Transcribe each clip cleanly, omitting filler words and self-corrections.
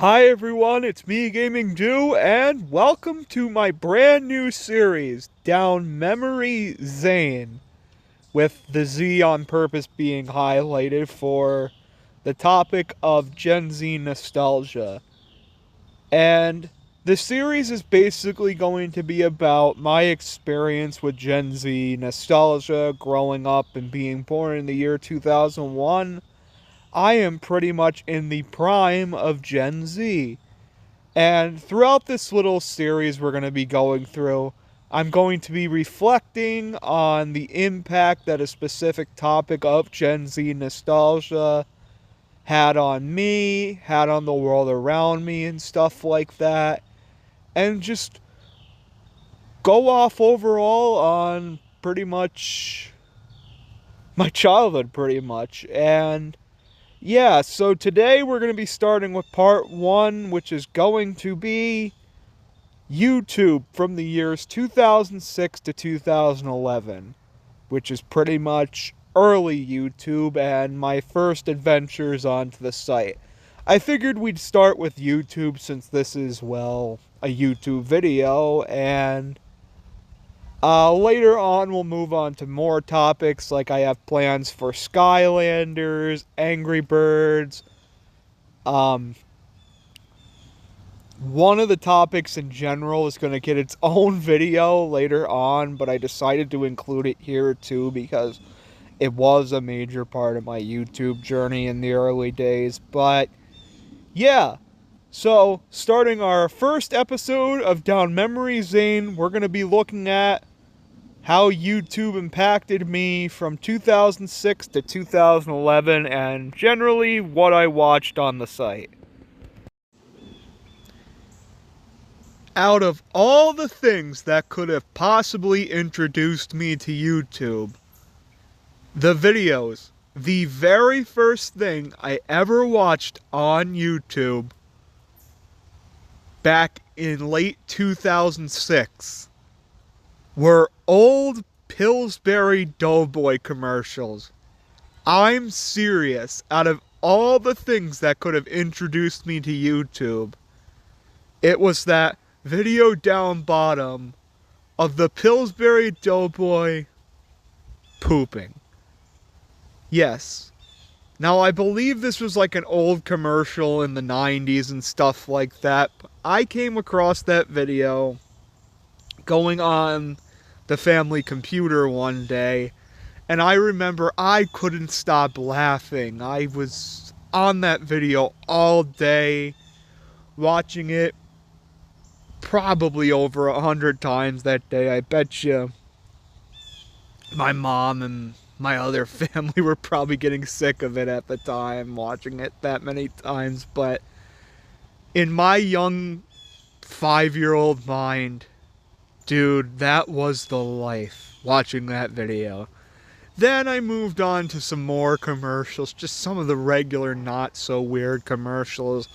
Hi everyone, it's me Gaming Dew, and welcome to my brand new series, Down Memory Zane, with the Z on purpose being highlighted for the topic of Gen Z nostalgia. And the series is basically going to be about my experience with Gen Z nostalgia, growing up and being born in the year 2001. I am pretty much in the prime of Gen Z. And throughout this little series we're going to be going through, I'm going to be reflecting on the impact that a specific topic of Gen Z nostalgia had on me, had on the world around me, and stuff like that. And just go off overall on pretty much my childhood, pretty much. And yeah, so today we're going to be starting with part one, which is going to be YouTube from the years 2006 to 2011, which is pretty much early YouTube and my first adventures onto the site. I figured we'd start with YouTube since this is, well, a YouTube video, and later on we'll move on to more topics, like I have plans for Skylanders, Angry Birds, one of the topics in general is going to get its own video later on, but I decided to include it here too because it was a major part of my YouTube journey in the early days. But yeah, so starting our first episode of Down Memory Zane, we're going to be looking at how YouTube impacted me from 2006 to 2011 and generally what I watched on the site. Out of all the things that could have possibly introduced me to YouTube, the videos, the very first thing I ever watched on YouTube back in late 2006 were old Pillsbury Doughboy commercials. I'm serious. Out of all the things that could have introduced me to YouTube, it was that video down bottom of the Pillsbury Doughboy pooping. Yes. Now, I believe this was like an old commercial in the 90s and stuff like that. But I came across that video going on the family computer one day, and I remember I couldn't stop laughing. I was on that video all day, watching it probably over 100 times that day. I bet you my mom and my other family were probably getting sick of it at the time, watching it that many times. But in my young 5-year-old mind, dude, that was the life, watching that video. Then I moved on to some more commercials, just some of the regular not so weird commercials.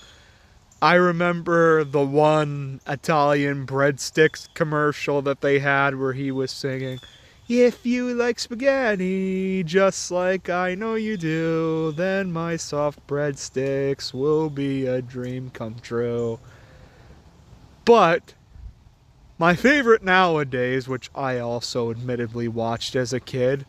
I remember the one Italian breadsticks commercial that they had where he was singing, "If you like spaghetti, just like I know you do, then my soft breadsticks will be a dream come true." But my favorite nowadays, which I also admittedly watched as a kid,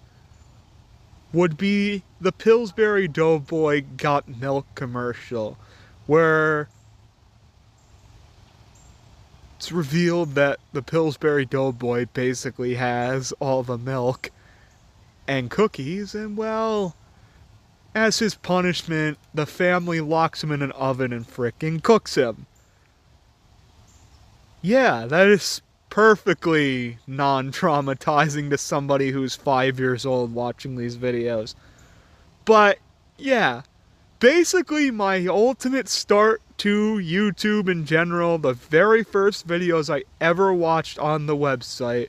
would be the Pillsbury Doughboy Got Milk commercial, where it's revealed that the Pillsbury Doughboy basically has all the milk and cookies, and well, as his punishment, the family locks him in an oven and frickin' cooks him. Yeah, that is perfectly non-traumatizing to somebody who's 5 years old watching these videos. But yeah, basically my ultimate start to YouTube in general, the very first videos I ever watched on the website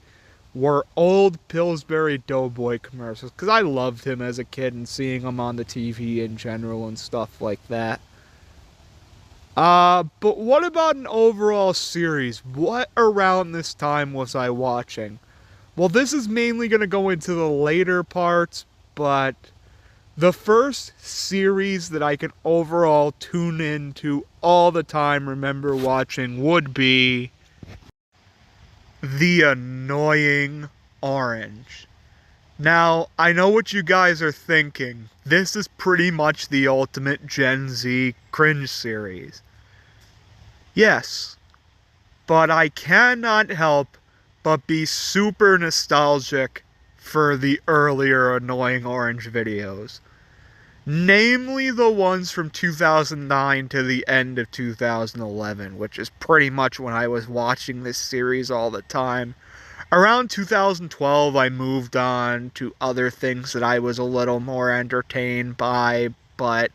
were old Pillsbury Doughboy commercials, because I loved him as a kid and seeing him on the TV in general and stuff like that. But what about an overall series? What around this time was I watching? Well, this is mainly going to go into the later parts, but The first series that I can overall tune into all the time, remember watching, would be The Annoying Orange. Now, I know what you guys are thinking. This is pretty much the ultimate Gen Z cringe series. Yes, but I cannot help but be super nostalgic for the earlier Annoying Orange videos. Namely the ones from 2009 to the end of 2011, which is pretty much when I was watching this series all the time. Around 2012, I moved on to other things that I was a little more entertained by, but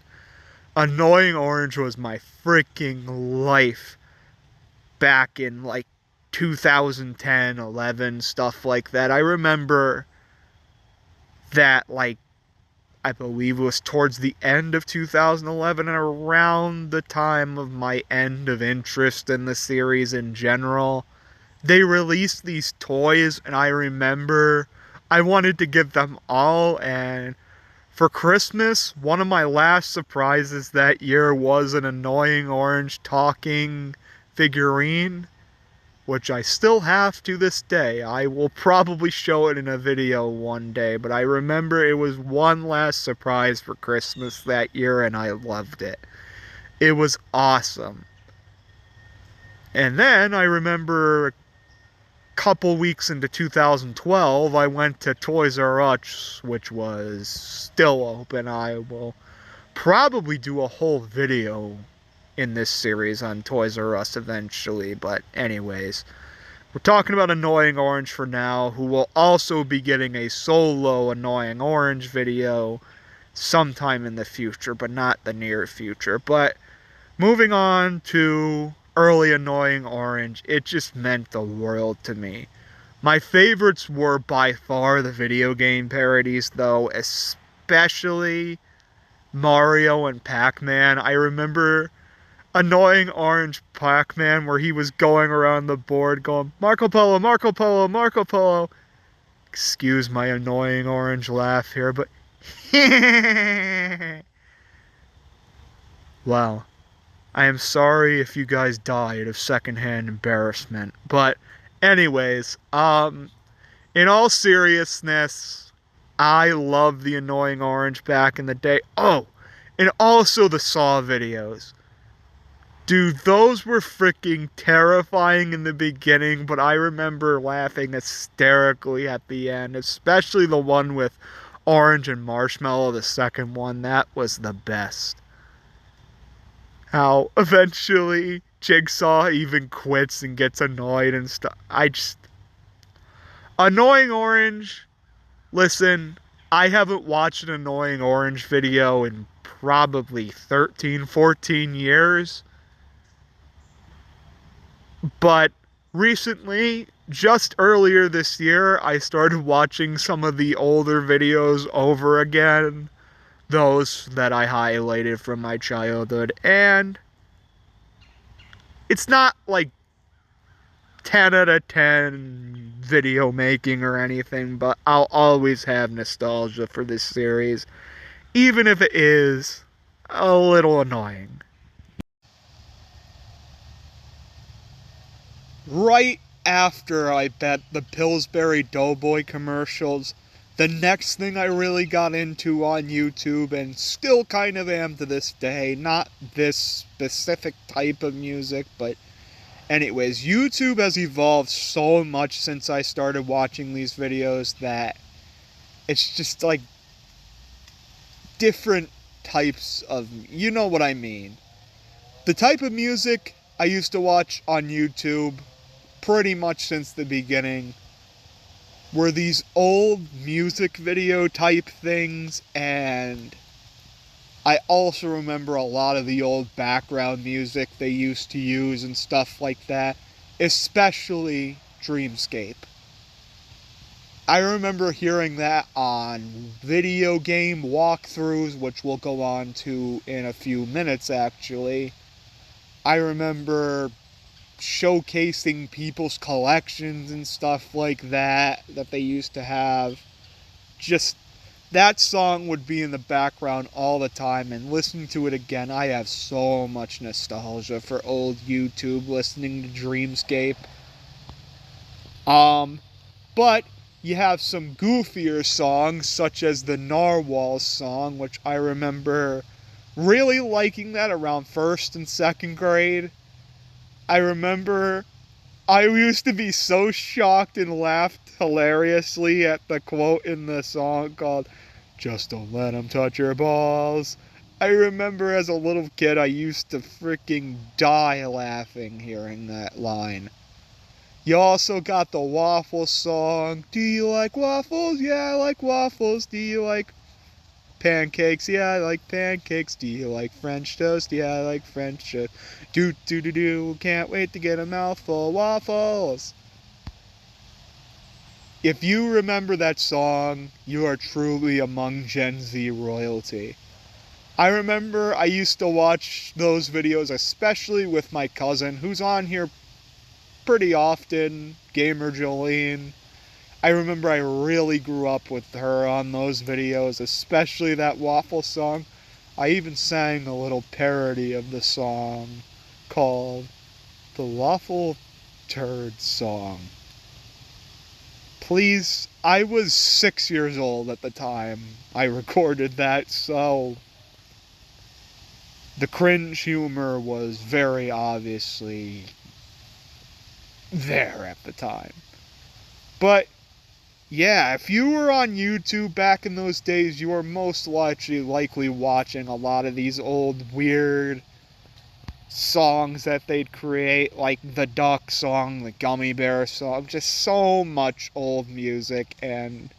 Annoying Orange was my freaking life back in like 2010, 11, stuff like that. I remember that, like, I believe it was towards the end of 2011 and around the time of my end of interest in the series in general. They released these toys, and I remember I wanted to get them all, and for Christmas, one of my last surprises that year was an Annoying Orange talking figurine, which I still have to this day. I will probably show it in a video one day, but I remember it was one last surprise for Christmas that year, and I loved it. It was awesome. And then I remember a couple weeks into 2012, I went to Toys R Us, which was still open. I will probably do a whole video in this series on Toys R Us eventually, but anyways, we're talking about Annoying Orange for now, who will also be getting a solo Annoying Orange video sometime in the future, but not the near future. But moving on to early Annoying Orange, it just meant the world to me. My favorites were by far the video game parodies, though, especially Mario and Pac-Man. I remember Annoying Orange Pac-Man where he was going around the board going, Marco Polo, Marco Polo, Marco Polo. Excuse my Annoying Orange laugh here, but wow. I am sorry if you guys died of secondhand embarrassment. But anyways, in all seriousness, I love the Annoying Orange back in the day. Oh, and also the Saw videos. Dude, those were freaking terrifying in the beginning, but I remember laughing hysterically at the end, especially the one with Orange and Marshmallow, the second one. That was the best. How eventually Jigsaw even quits and gets annoyed and stuff. Annoying Orange, listen, I haven't watched an Annoying Orange video in probably 13, 14 years. But recently, just earlier this year, I started watching some of the older videos over again. Those that I highlighted from my childhood. And it's not like 10 out of 10 video making or anything, but I'll always have nostalgia for this series, even if it is a little annoying. Right after, I bet, the Pillsbury Doughboy commercials, the next thing I really got into on YouTube, and still kind of am to this day, not this specific type of music, but anyways, YouTube has evolved so much since I started watching these videos that it's just like different types of, you know what I mean. The type of music I used to watch on YouTube pretty much since the beginning were these old music video type things, and I also remember a lot of the old background music they used to use and stuff like that, especially Dreamscape. I remember hearing that on video game walkthroughs, which we'll go on to in a few minutes actually. I remember showcasing people's collections and stuff like that they used to have. Just that song would be in the background all the time, and listening to it again, I have so much nostalgia for old YouTube, listening to Dreamscape. But you have some goofier songs, such as the Narwhal song, which I remember really liking that around 1st and 2nd grade. I remember I used to be so shocked and laughed hilariously at the quote in the song called, "Just don't let 'em touch your balls." I remember as a little kid I used to freaking die laughing hearing that line. You also got the waffle song. Do you like waffles? Yeah, I like waffles. Do you like pancakes? Yeah, I like pancakes. Do you like French toast? Yeah, I like French toast. Do do do do. Can't wait to get a mouthful of waffles. If you remember that song, you are truly among Gen Z royalty. I remember I used to watch those videos, especially with my cousin, who's on here pretty often, Gamer Jolene. I remember I really grew up with her on those videos, especially that waffle song. I even sang a little parody of the song called the Waffle Turd Song. Please, I was 6 years old at the time I recorded that, so the cringe humor was very obviously there at the time. But yeah, if you were on YouTube back in those days, you were most likely watching a lot of these old weird songs that they'd create, like the Duck song, the Gummy Bear song, just so much old music, and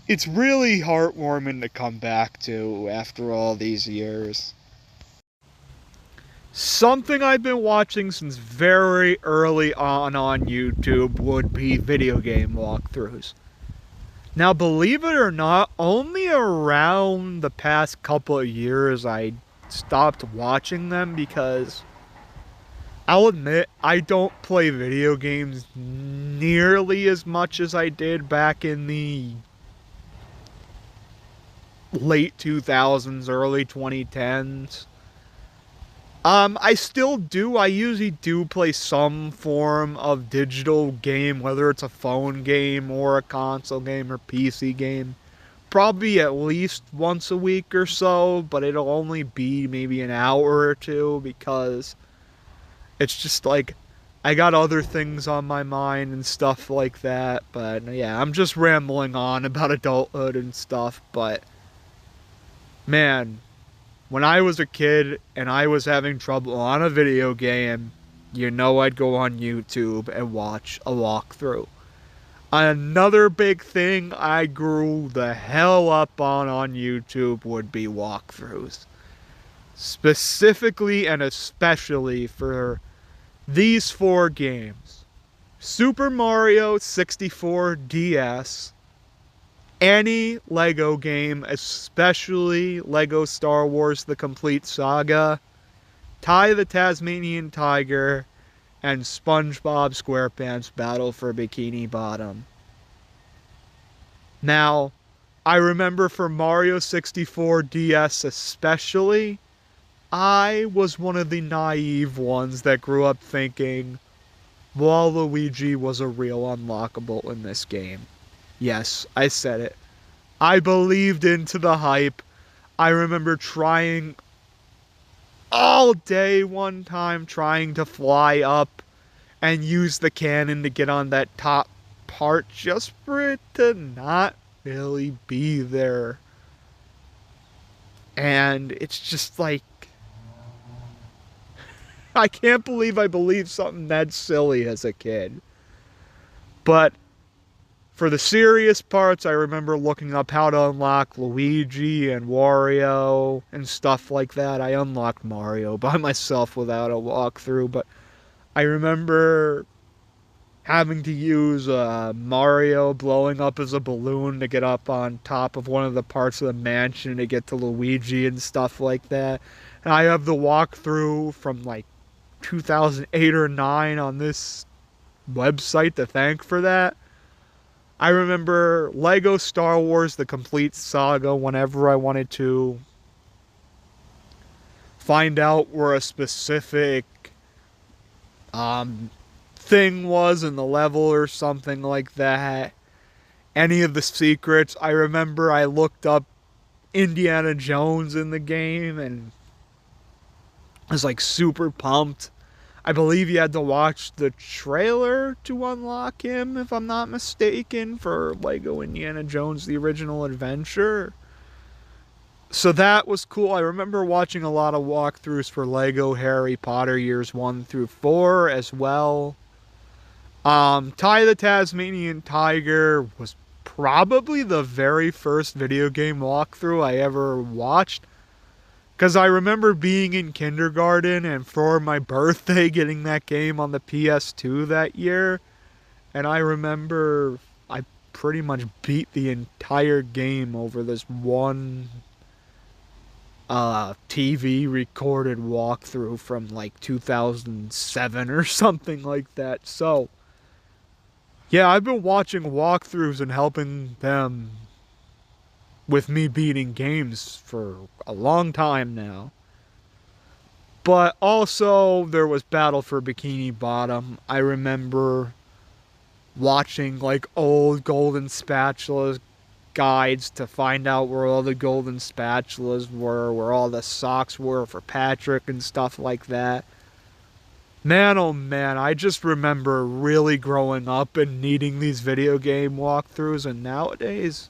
it's really heartwarming to come back to after all these years. Something I've been watching since very early on YouTube would be video game walkthroughs. Now, believe it or not, only around the past couple of years I stopped watching them because I'll admit I don't play video games nearly as much as I did back in the late 2000s, early 2010s. I still do. I usually do play some form of digital game, whether it's a phone game or a console game or PC game. Probably at least once a week or so, but it'll only be maybe an hour or two because it's just like I got other things on my mind and stuff like that. But yeah, I'm just rambling on about adulthood and stuff, but man, when I was a kid and I was having trouble on a video game, you know I'd go on YouTube and watch a walkthrough. Another big thing I grew the hell up on YouTube would be walkthroughs. Specifically and especially for these 4 games. Super Mario 64 DS, any Lego game, especially Lego Star Wars The Complete Saga, Ty the Tasmanian Tiger, and SpongeBob SquarePants Battle for Bikini Bottom. Now, I remember for Mario 64 DS especially, I was one of the naive ones that grew up thinking Waluigi was a real unlockable in this game. Yes, I said it. I believed into the hype. I remember trying all day one time trying to fly up and use the cannon to get on that top part just for it to not really be there. And it's just like, I can't believe I believed something that silly as a kid. But for the serious parts, I remember looking up how to unlock Luigi and Wario and stuff like that. I unlocked Mario by myself without a walkthrough, but I remember having to use Mario blowing up as a balloon to get up on top of one of the parts of the mansion to get to Luigi and stuff like that. And I have the walkthrough from like 2008 or 9 on this website to thank for that. I remember Lego Star Wars The Complete Saga whenever I wanted to find out where a specific um, thing was in the level or something like that. Any of the secrets. I remember I looked up Indiana Jones in the game and I was like super pumped. I believe you had to watch the trailer to unlock him, if I'm not mistaken, for Lego Indiana Jones The Original Adventure. So that was cool. I remember watching a lot of walkthroughs for Lego Harry Potter years 1 through 4 as well. Ty the Tasmanian Tiger was probably the very first video game walkthrough I ever watched. Because I remember being in kindergarten and for my birthday getting that game on the PS2 that year. And I remember I pretty much beat the entire game over this one TV recorded walkthrough from like 2007 or something like that. So, yeah, I've been watching walkthroughs and helping them with me beating games for a long time now. But also, there was Battle for Bikini Bottom. I remember watching like old golden spatula guides to find out where all the golden spatulas were, where all the socks were for Patrick and stuff like that. Man, oh man, I just remember really growing up and needing these video game walkthroughs, and nowadays,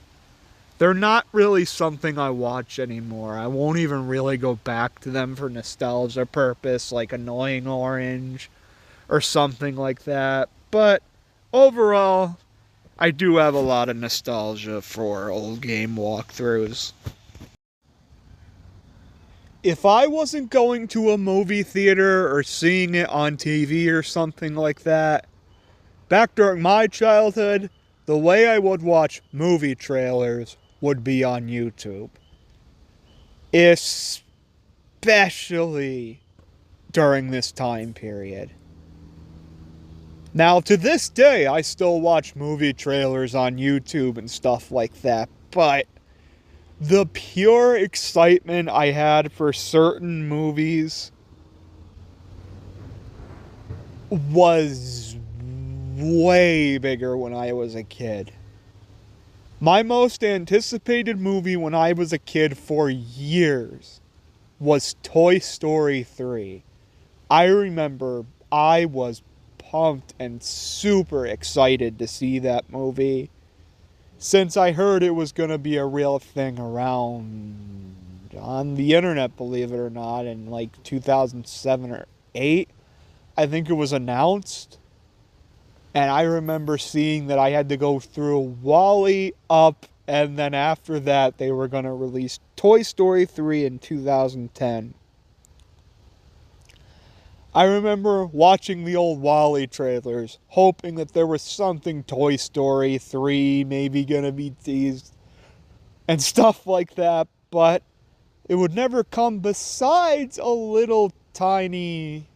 they're not really something I watch anymore. I won't even really go back to them for nostalgia purpose, like Annoying Orange or something like that. But overall, I do have a lot of nostalgia for old game walkthroughs. If I wasn't going to a movie theater or seeing it on TV or something like that, back during my childhood, the way I would watch movie trailers would be on YouTube. Especially during this time period. Now, to this day, I still watch movie trailers on YouTube and stuff like that, but the pure excitement I had for certain movies was way bigger when I was a kid. My most anticipated movie when I was a kid for years was Toy Story 3. I remember I was pumped and super excited to see that movie, since I heard it was going to be a real thing around on the internet, believe it or not, in like 2007 or 8. I think it was announced. And I remember seeing that I had to go through Wall-E, Up, and then after that they were going to release Toy Story 3 in 2010. I remember watching the old Wall-E trailers, hoping that there was something Toy Story 3 maybe gonna be teased, and stuff like that, but it would never come besides a little tiny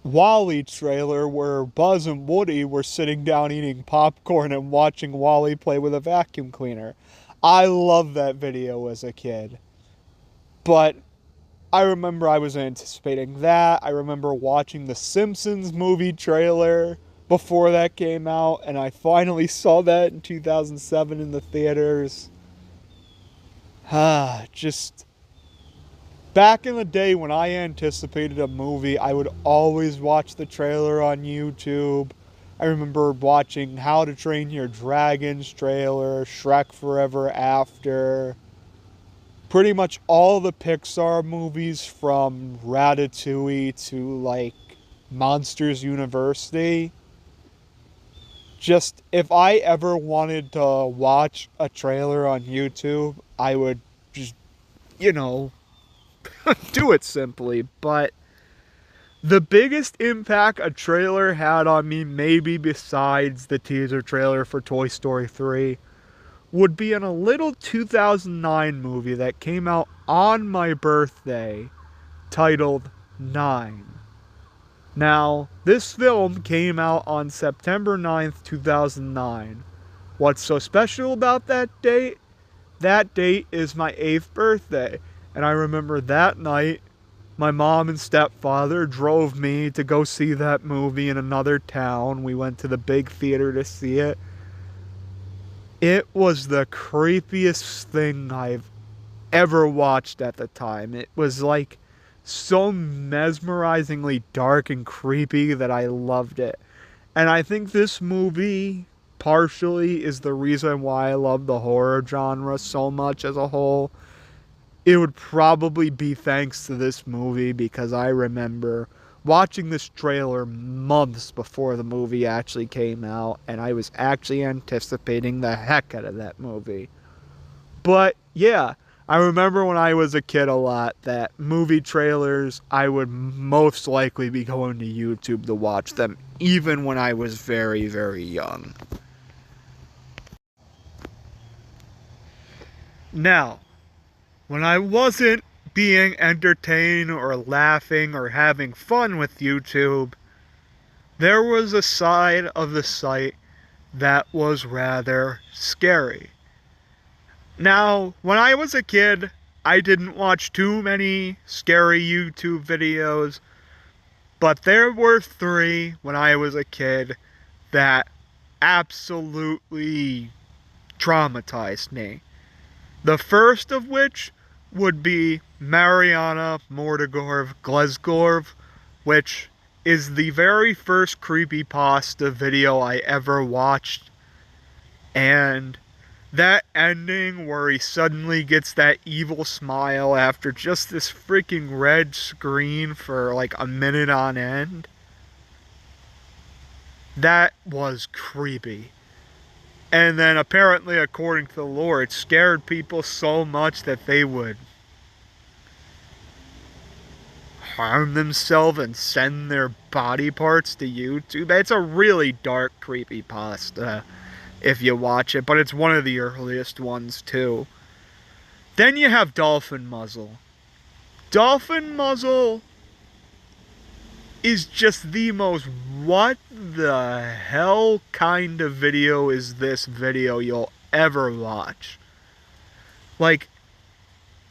Wall-E trailer where Buzz and Woody were sitting down eating popcorn and watching Wall-E play with a vacuum cleaner. I loved that video as a kid, but I remember I was anticipating that. I remember watching the Simpsons movie trailer before that came out, and I finally saw that in 2007 in the theaters. Just back in the day when I anticipated a movie, I would always watch the trailer on YouTube. I remember watching How to Train Your Dragon's trailer, Shrek Forever After, pretty much all the Pixar movies from Ratatouille to like Monsters University. Just if I ever wanted to watch a trailer on YouTube, I would just, do it simply. But the biggest impact a trailer had on me, maybe besides the teaser trailer for Toy Story 3, would be in a little 2009 movie that came out on my birthday titled 9. Now, this film came out on September 9th, 2009. What's so special about that date? That date is my 8th birthday, and I remember that night my mom and stepfather drove me to go see that movie in another town. We went to the big theater to see it. It was the creepiest thing I've ever watched at the time. It was like so mesmerizingly dark and creepy that I loved it. And I think this movie partially is the reason why I love the horror genre so much as a whole. It would probably be thanks to this movie because I remember watching this trailer months before the movie actually came out, and I was actually anticipating the heck out of that movie. But yeah, I remember when I was a kid a lot that movie trailers, I would most likely be going to YouTube to watch them, even when I was very, very young. Now, when I wasn't being entertained or laughing or having fun with YouTube, there was a side of the site that was rather scary. Now, when I was a kid, I didn't watch too many scary YouTube videos, but there were 3 when I was a kid that absolutely traumatized me. The first of which would be Mariana Mordigorv Glezgorv, which is the very first creepypasta video I ever watched. And that ending where he suddenly gets that evil smile after just this freaking red screen for like a minute on end, that was creepy. And then apparently, according to the lore, it scared people so much that they would harm themselves and send their body parts to YouTube. It's a really dark, creepy pasta if you watch it, but it's one of the earliest ones too. Then you have Dolphin Muzzle. Dolphin Muzzle is just the most what the hell kind of video is this video you'll ever watch. Like,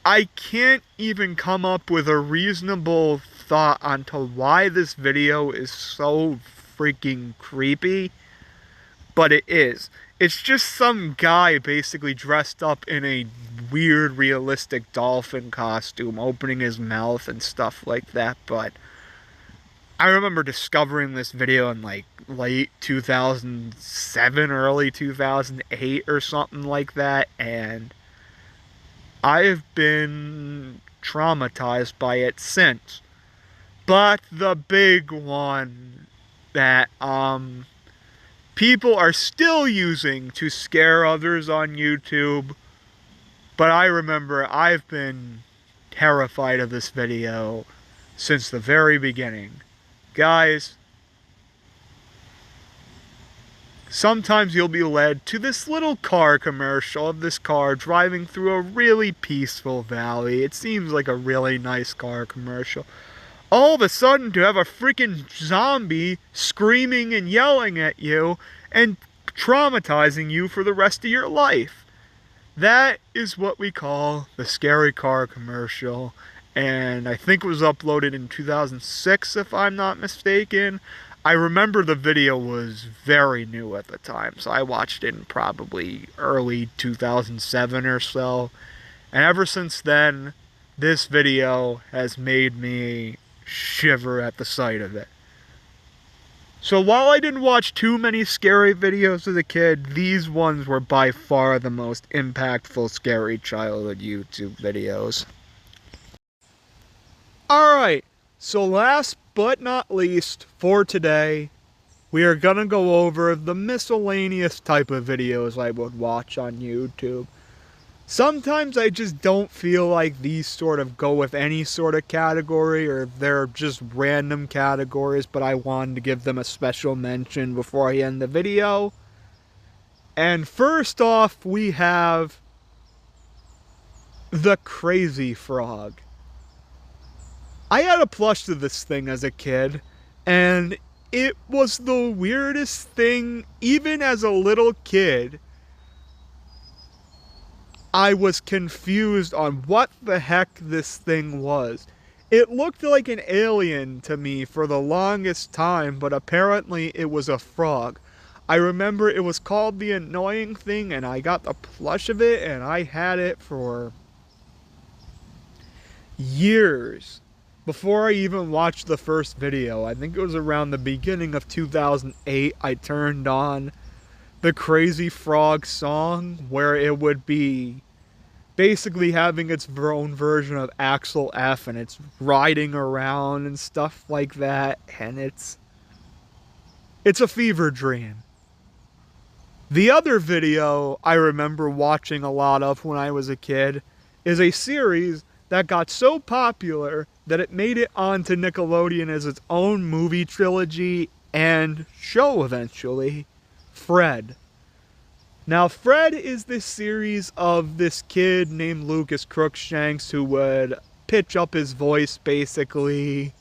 I can't even come up with a reasonable thought onto why this video is so freaking creepy, but it is. It's just some guy basically dressed up in a weird realistic dolphin costume opening his mouth and stuff like that, but I remember discovering this video in like late 2007, early 2008 or something like that, and I've been traumatized by it since. But the big one that people are still using to scare others on YouTube, but I remember I've been terrified of this video since the very beginning. Guys, sometimes you'll be led to this little car commercial of this car driving through a really peaceful valley. It seems like a really nice car commercial. All of a sudden, to have a freaking zombie screaming and yelling at you and traumatizing you for the rest of your life. That is what we call the scary car commercial. And I think it was uploaded in 2006, if I'm not mistaken. I remember the video was very new at the time, so I watched it in probably early 2007 or so. And ever since then, this video has made me shiver at the sight of it. So while I didn't watch too many scary videos as a kid, these ones were by far the most impactful scary childhood YouTube videos. Alright, so last but not least for today, we are gonna go over the miscellaneous type of videos I would watch on YouTube. Sometimes I just don't feel like these sort of go with any sort of category, or they're just random categories, but I wanted to give them a special mention before I end the video. And first off, we have the Crazy Frog. I had a plush of this thing as a kid, And it was the weirdest thing. Even as a little kid, I was confused on what the heck this thing was. It looked like an alien to me for the longest time, but apparently it was a frog. I remember it was called the annoying thing, and I got the plush of it, and I had it for years before I even watched the first video. I think it was around the beginning of 2008 I turned on the Crazy Frog song, where it would be basically having its own version of Axel F, and it's riding around and stuff like that, and it's a fever dream. The other video I remember watching a lot of when I was a kid is a series that got so popular that it made it onto Nickelodeon as its own movie trilogy and show eventually, Fred. Now, Fred is this series of this kid named Lucas Crookshanks who would pitch up his voice, basically,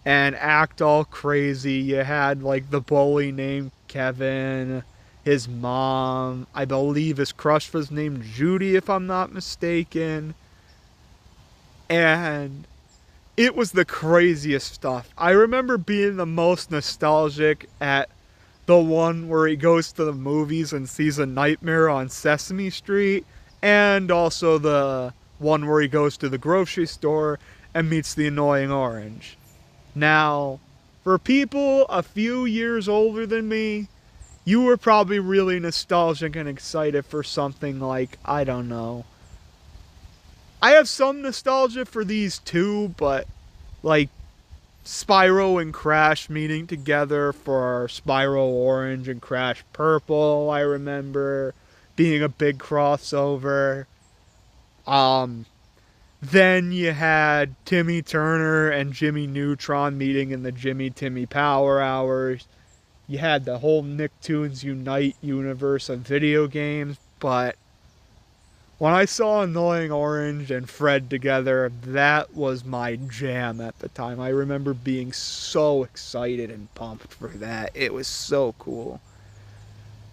and act all crazy. You had, like, the bully named Kevin, his mom, I believe his crush was named Judy, if I'm not mistaken. And it was the craziest stuff. I remember being the most nostalgic at the one where he goes to the movies and sees a nightmare on Sesame Street, and also the one where he goes to the grocery store and meets the annoying orange. Now, for people a few years older than me, you were probably really nostalgic and excited for something like, I don't know. I have some nostalgia for these too, but like Spyro and Crash meeting together for Spyro Orange and Crash Purple, I remember being a big crossover. Then you had Timmy Turner and Jimmy Neutron meeting in the Jimmy Timmy Power Hours. You had the whole Nicktoons Unite universe of video games, but when I saw Annoying Orange and Fred together, that was my jam at the time. I remember being so excited and pumped for that. It was so cool.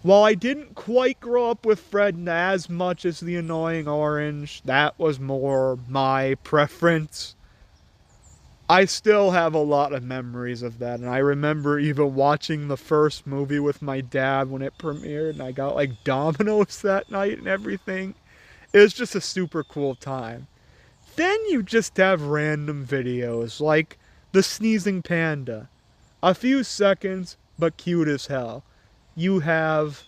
While I didn't quite grow up with Fred as much as the Annoying Orange, that was more my preference. I still have a lot of memories of that, and I remember even watching the first movie with my dad when it premiered, and I got like Domino's that night and everything. It was just a super cool time. Then you just have random videos like the Sneezing Panda. A few seconds, but cute as hell. You have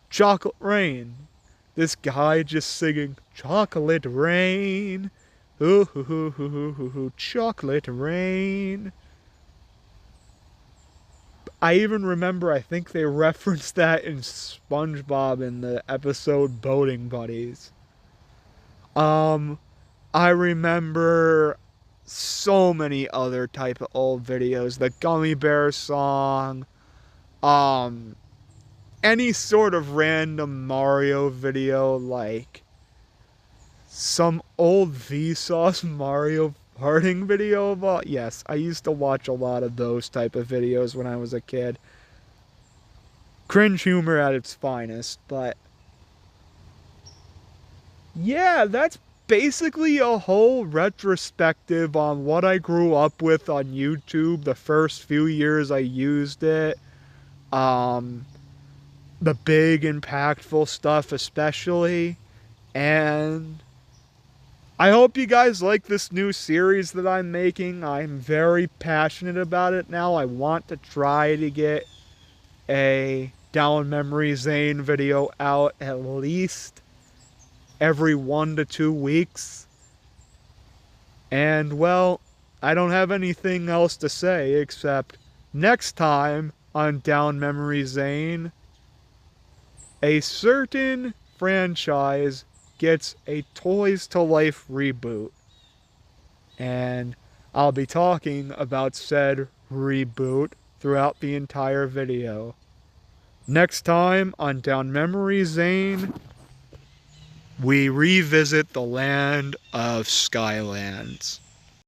Chocolate Rain. This guy just singing Chocolate Rain. Ooh, hoo, hoo, hoo, hoo, hoo, hoo, Chocolate Rain. I even remember, I think they referenced that in SpongeBob in the episode Boating Buddies. I remember so many other type of old videos. The Gummy Bear song. Any sort of random Mario video, like some old Vsauce Mario parting video of all. Yes, I used to watch a lot of those type of videos when I was a kid. Cringe humor at its finest, but yeah, that's basically a whole retrospective on what I grew up with on YouTube the first few years I used it. The big impactful stuff especially, and I hope you guys like this new series that I'm making. I'm very passionate about it now. I want to try to get a Down Memory Zane video out at least every 1 to 2 weeks. And, well, I don't have anything else to say except next time on Down Memory Zane, a certain franchise gets a Toys to Life reboot. And I'll be talking about said reboot throughout the entire video. Next time on Down Memory Zane, we revisit the land of Skylands.